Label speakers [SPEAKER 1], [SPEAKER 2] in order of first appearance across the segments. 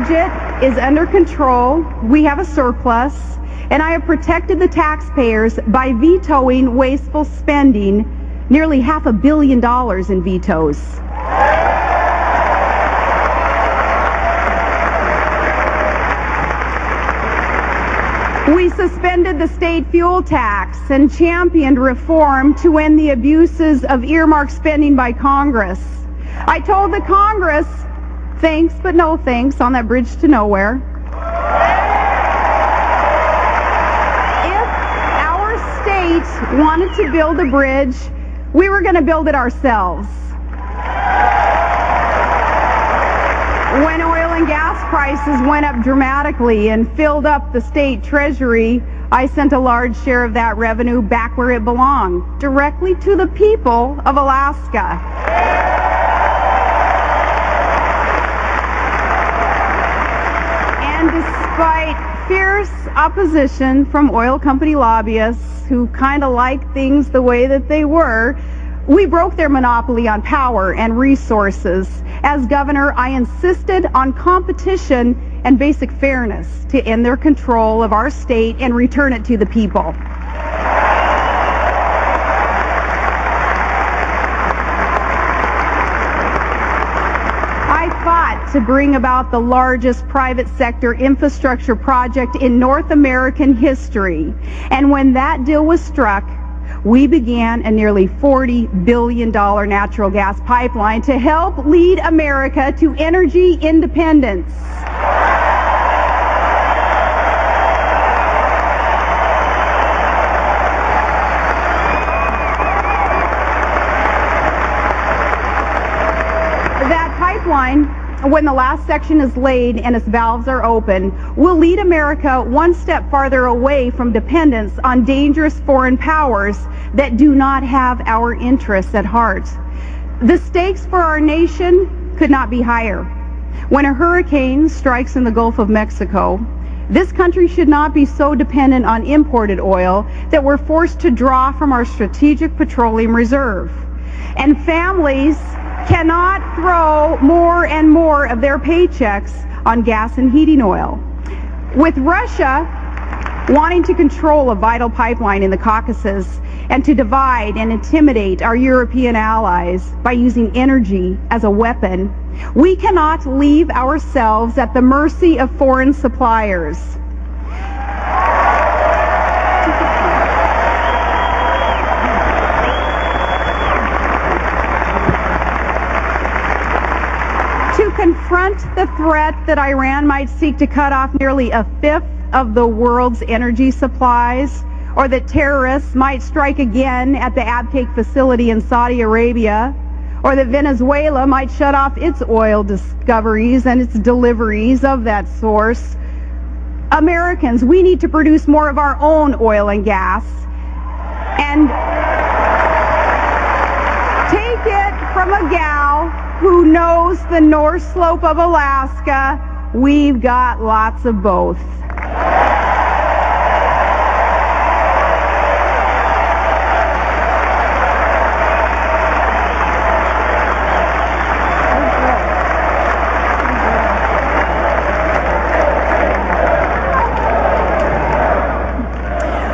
[SPEAKER 1] budget is under control. We have a surplus, and I have protected the taxpayers by vetoing wasteful spending, nearly $500 million in vetoes. We suspended the state fuel tax and championed reform to end the abuses of earmark spending by Congress. I told the Congress, thanks but no thanks on that bridge to nowhere. If our state wanted to build a bridge, we were going to build it ourselves. When oil and gas prices went up dramatically and filled up the state treasury, I sent a large share of that revenue back where it belonged, directly to the people of Alaska. And despite fierce opposition from oil company lobbyists who kind of liked things the way that they were, we broke their monopoly on power and resources. As governor, I insisted on competition and basic fairness to end their control of our state and return it to the people. I fought to bring about the largest private sector infrastructure project in North American history. And when that deal was struck, we began a nearly $40 billion natural gas pipeline to help lead America to energy independence. That pipeline, when the last section is laid and its valves are open, will lead America one step farther away from dependence on dangerous foreign powers that do not have our interests at heart. The stakes for our nation could not be higher. When a hurricane strikes in the Gulf of Mexico, this country should not be so dependent on imported oil that we're forced to draw from our strategic petroleum reserve. And families cannot throw more and more of their paychecks on gas and heating oil. With Russia wanting to control a vital pipeline in the Caucasus and to divide and intimidate our European allies by using energy as a weapon, we cannot leave ourselves at the mercy of foreign suppliers. To confront the threat that Iran might seek to cut off nearly a fifth of the world's energy supplies, or that terrorists might strike again at the Abqaiq facility in Saudi Arabia, or that Venezuela might shut off its oil discoveries and its deliveries of that source, Americans, we need to produce more of our own oil and gas and take it from a gal who knows the North Slope of Alaska. We've got lots of both.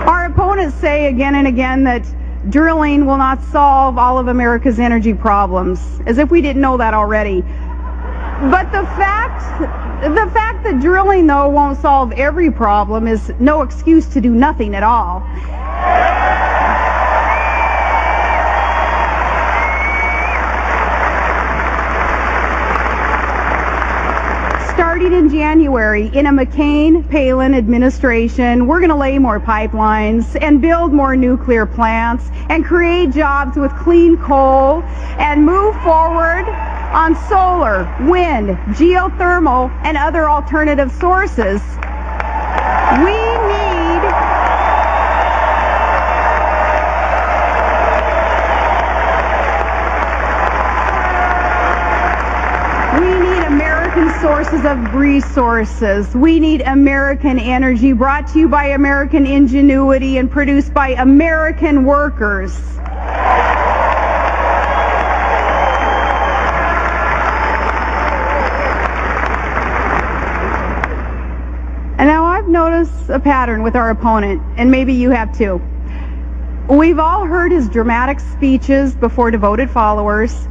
[SPEAKER 1] Our opponents say again and again that drilling will not solve all of America's energy problems, as if we didn't know that already. But the fact that drilling, though, won't solve every problem is no excuse to do nothing at all. Starting in January, in a McCain-Palin administration, we're going to lay more pipelines and build more nuclear plants and create jobs with clean coal and move forward on solar, wind, geothermal, and other alternative sources. We need American sources of resources. We need American energy brought to you by American ingenuity and produced by American workers. notice a pattern with our opponent, and maybe you have too. We've all heard his dramatic speeches before devoted followers,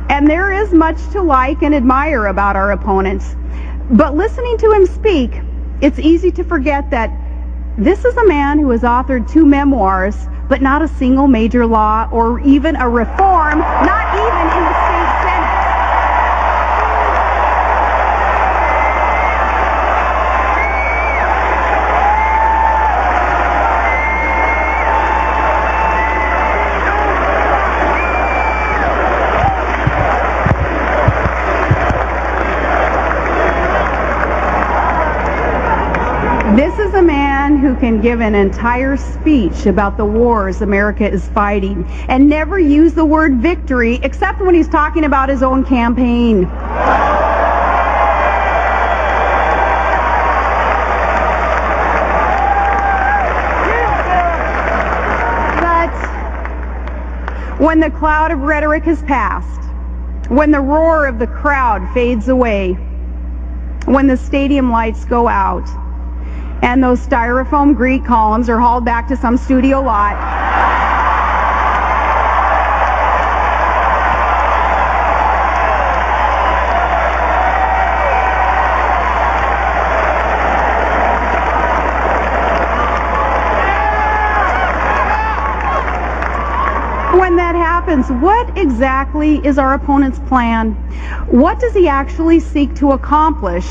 [SPEAKER 1] and there is much to like and admire about our opponent. But listening to him speak, it's easy to forget that this is a man who has authored 2 memoirs, but not a single major law or even a reform, not even in the state Senate. This is a man who can give an entire speech about the wars America is fighting and never use the word victory except when he's talking about his own campaign. But when the cloud of rhetoric has passed, when the roar of the crowd fades away, when the stadium lights go out, and those styrofoam Greek columns are hauled back to some studio lot, when that happens, what exactly is our opponent's plan? What does he actually seek to accomplish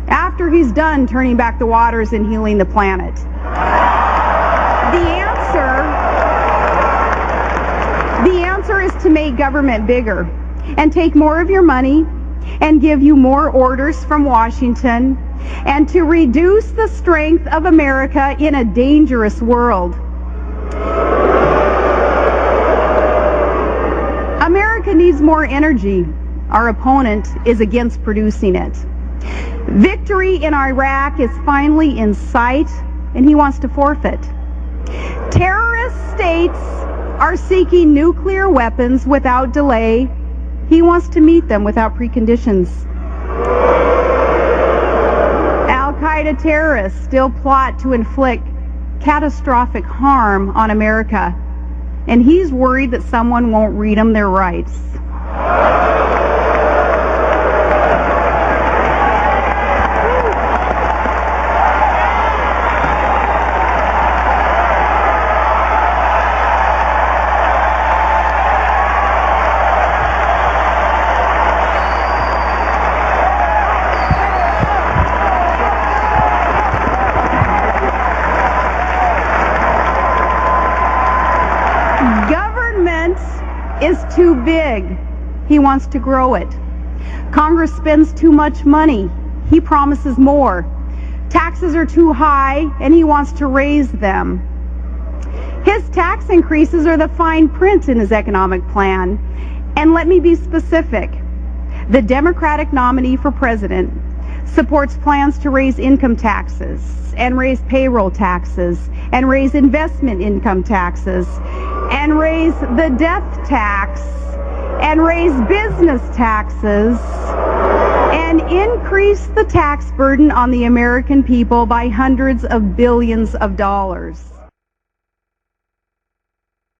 [SPEAKER 1] after he's done turning back the waters and healing the planet? The answer is to make government bigger and take more of your money and give you more orders from Washington and to reduce the strength of America in a dangerous world. America needs more energy. Our opponent is against producing it. Victory in Iraq is finally in sight, and he wants to forfeit. Terrorist states are seeking nuclear weapons without delay. He wants to meet them without preconditions. Al-Qaeda terrorists still plot to inflict catastrophic harm on America, and he's worried that someone won't read them their rights. Government is too big. He wants to grow it. Congress spends too much money. He promises more. Taxes are too high, and he wants to raise them. His tax increases are the fine print in his economic plan. And let me be specific. The Democratic nominee for president supports plans to raise income taxes and raise payroll taxes and raise investment income taxes and raise the death tax and raise business taxes and increase the tax burden on the American people by hundreds of billions of dollars.